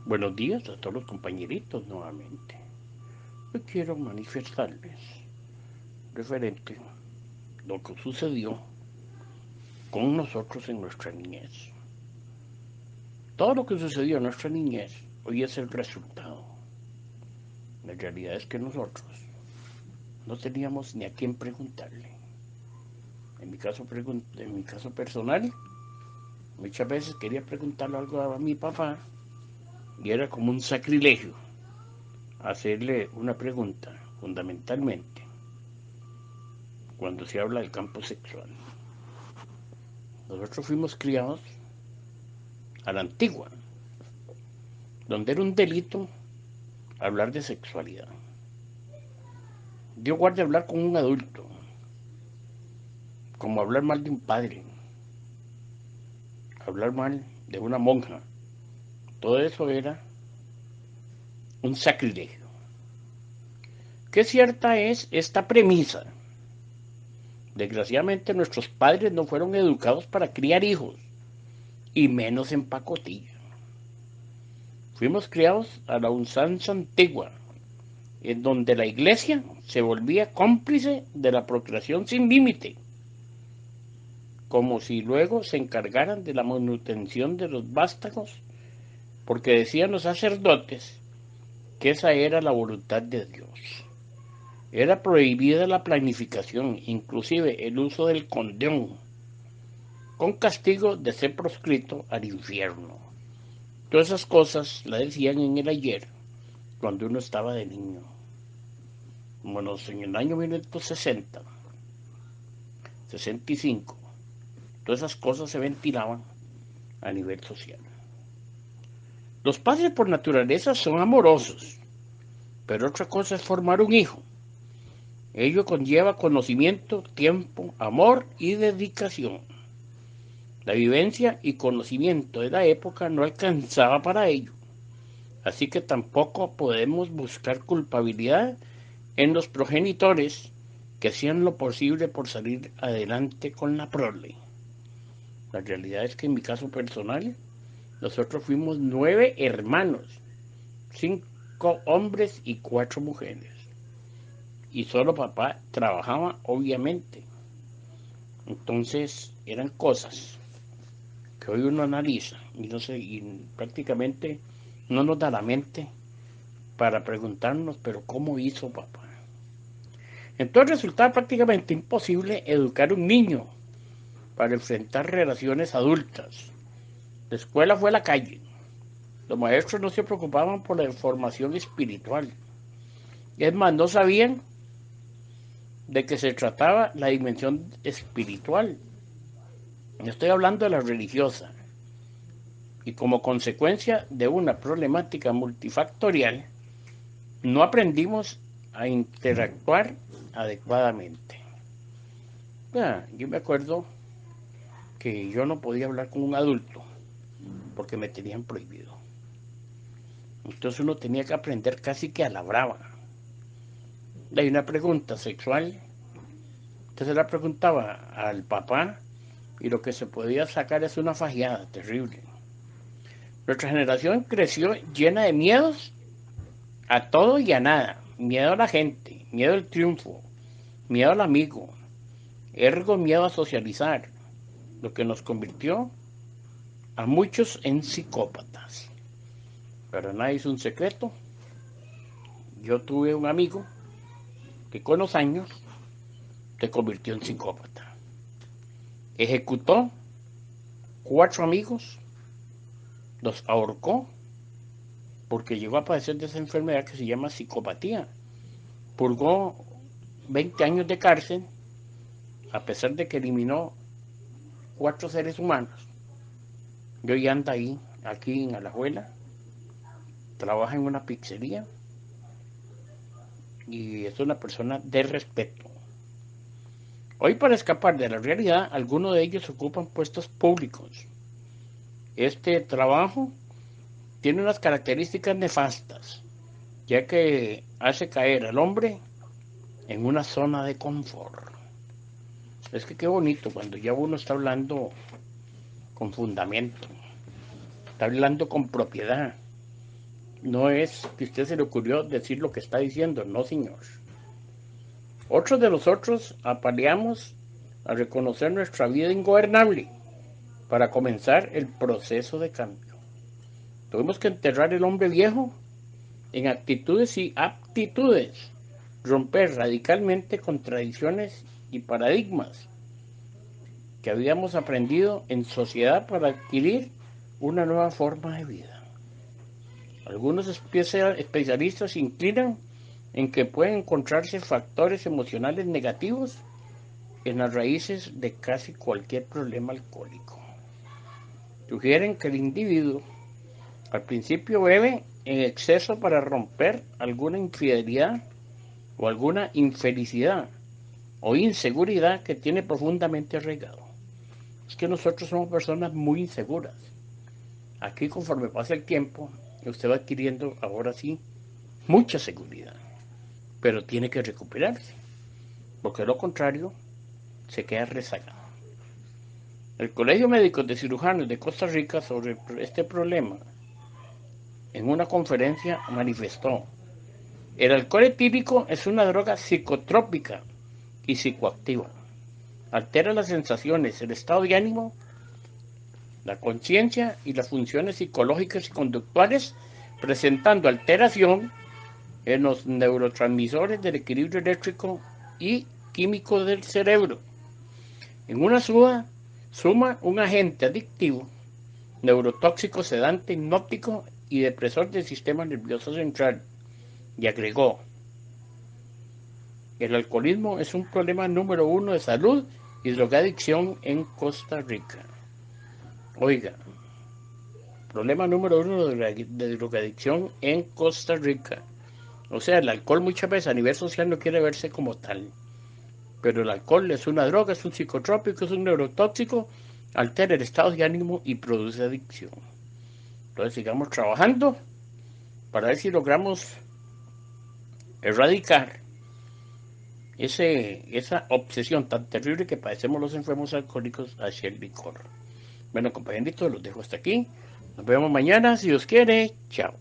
Buenos días a todos los compañeritos nuevamente. Hoy quiero manifestarles referente a lo que sucedió con nosotros en nuestra niñez. Todo lo que sucedió en nuestra niñez hoy es el resultado. La realidad es que nosotros no teníamos ni a quién preguntarle. En mi caso personal, muchas veces quería preguntarle algo a mi papá y era como un sacrilegio hacerle una pregunta, fundamentalmente cuando se habla del campo sexual. Nosotros fuimos criados a la antigua, donde era un delito hablar de sexualidad. Dios guarde hablar con un adulto, como hablar mal de un padre, hablar mal de una monja. Todo eso era un sacrilegio. Qué cierta es esta premisa. Desgraciadamente nuestros padres no fueron educados para criar hijos, y menos en pacotilla. Fuimos criados a la usanza antigua, en donde la iglesia se volvía cómplice de la procreación sin límite, como si luego se encargaran de la manutención de los vástagos, porque decían los sacerdotes que esa era la voluntad de Dios. Era prohibida la planificación, inclusive el uso del condón, con castigo de ser proscrito al infierno. Todas esas cosas las decían en el ayer, cuando uno estaba de niño. Bueno, en el año 1960, 65, todas esas cosas se ventilaban a nivel social. Los padres por naturaleza son amorosos, pero otra cosa es formar un hijo. Ello conlleva conocimiento, tiempo, amor y dedicación. La vivencia y conocimiento de la época no alcanzaba para ello, así que tampoco podemos buscar culpabilidad en los progenitores que hacían lo posible por salir adelante con la prole. La realidad es que en mi caso personal, nosotros fuimos 9 hermanos, 5 hombres y 4 mujeres. Y solo papá trabajaba, obviamente. Entonces eran cosas que hoy uno analiza y no sé, y prácticamente no nos da la mente para preguntarnos, pero ¿cómo hizo papá? Entonces resultaba prácticamente imposible educar un niño para enfrentar relaciones adultas. La escuela fue la calle. Los maestros no se preocupaban por la formación espiritual. Es más, no sabían de que se trataba la dimensión espiritual. Estoy hablando de la religiosa. Y como consecuencia de una problemática multifactorial, no aprendimos a interactuar adecuadamente. Yo me acuerdo que yo no podía hablar con un adulto porque me tenían prohibido. Entonces uno tenía que aprender casi que a la brava. Hay una pregunta sexual, entonces la preguntaba al papá y lo que se podía sacar es una fajeada terrible. Nuestra generación creció llena de miedos a todo y a nada. Miedo a la gente, miedo al triunfo, miedo al amigo, ergo miedo a socializar, lo que nos convirtió a muchos en psicópatas. Para nadie es un secreto. Yo tuve un amigo que con los años se convirtió en psicópata. Ejecutó 4 amigos, los ahorcó porque llegó a padecer de esa enfermedad que se llama psicopatía. Purgó 20 años de cárcel a pesar de que eliminó 4 seres humanos. Y hoy anda ahí, aquí en Alajuela, trabaja en una pizzería y es una persona de respeto. Hoy, para escapar de la realidad, algunos de ellos ocupan puestos públicos. Este trabajo tiene unas características nefastas, ya que hace caer al hombre en una zona de confort. Es que qué bonito cuando ya uno está hablando con fundamento, está hablando con propiedad, No es que a usted se le ocurrió decir lo que está diciendo, no señor. Otros de nosotros apaleamos a reconocer nuestra vida ingobernable para comenzar el proceso de cambio. Tuvimos que enterrar el hombre viejo en actitudes y aptitudes, romper radicalmente con tradiciones y paradigmas que habíamos aprendido en sociedad para adquirir una nueva forma de vida. Algunos especialistas inclinan en que pueden encontrarse factores emocionales negativos en las raíces de casi cualquier problema alcohólico. Sugieren que el individuo al principio bebe en exceso para romper alguna infidelidad o alguna infelicidad o inseguridad que tiene profundamente arraigado. Es que nosotros somos personas muy inseguras. Aquí, conforme pasa el tiempo, usted va adquiriendo ahora sí mucha seguridad, pero tiene que recuperarse, porque de lo contrario se queda rezagado. El Colegio Médico de Cirujanos de Costa Rica sobre este problema en una conferencia manifestó: el alcohol etílico es una droga psicotrópica y psicoactiva. Altera las sensaciones, el estado de ánimo, la conciencia y las funciones psicológicas y conductuales, presentando alteración en los neurotransmisores del equilibrio eléctrico y químico del cerebro. En una suma un agente adictivo, neurotóxico, sedante, hipnótico y depresor del sistema nervioso central. Y agregó: el alcoholismo es un problema número 1 de salud y drogadicción en Costa Rica. Oiga, problema número 1 de drogadicción en Costa Rica. O sea, el alcohol muchas veces a nivel social no quiere verse como tal. Pero el alcohol es una droga, es un psicotrópico, es un neurotóxico, altera el estado de ánimo y produce adicción. Entonces sigamos trabajando para ver si logramos erradicar esa obsesión tan terrible que padecemos los enfermos alcohólicos hacia el licor. Bueno, compañeritos, los dejo hasta aquí. Nos vemos mañana, si Dios quiere. Chao.